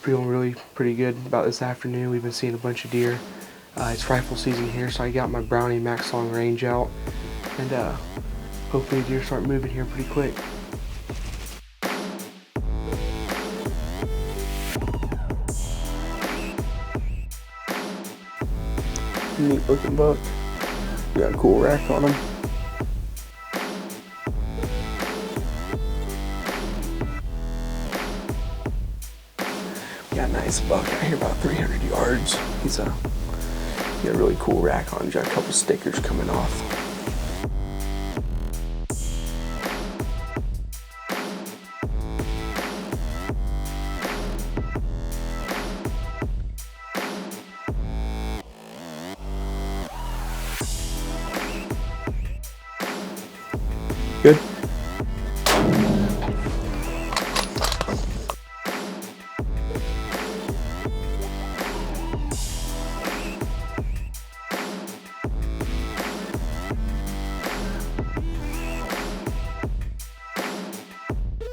feeling really pretty good about this afternoon. We've been seeing a bunch of deer. It's rifle season here, so I got my Brownie Max Long Range out, and hopefully deer start moving here pretty quick. Neat looking buck. Got a cool rack on him. Got a nice buck out here, about 300 yards. He's got a really cool rack on him. Got a couple stickers coming off. Good.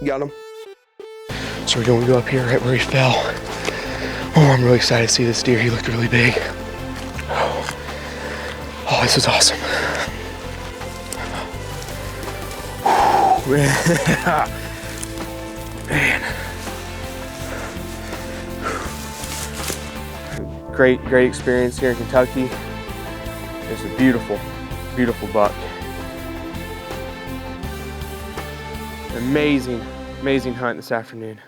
Got him. So we're gonna go up here right where he fell. Oh, I'm really excited to see this deer. He looked really big. Oh, this is awesome. Man. Great experience here in Kentucky. It's a beautiful, beautiful buck. Amazing hunt this afternoon.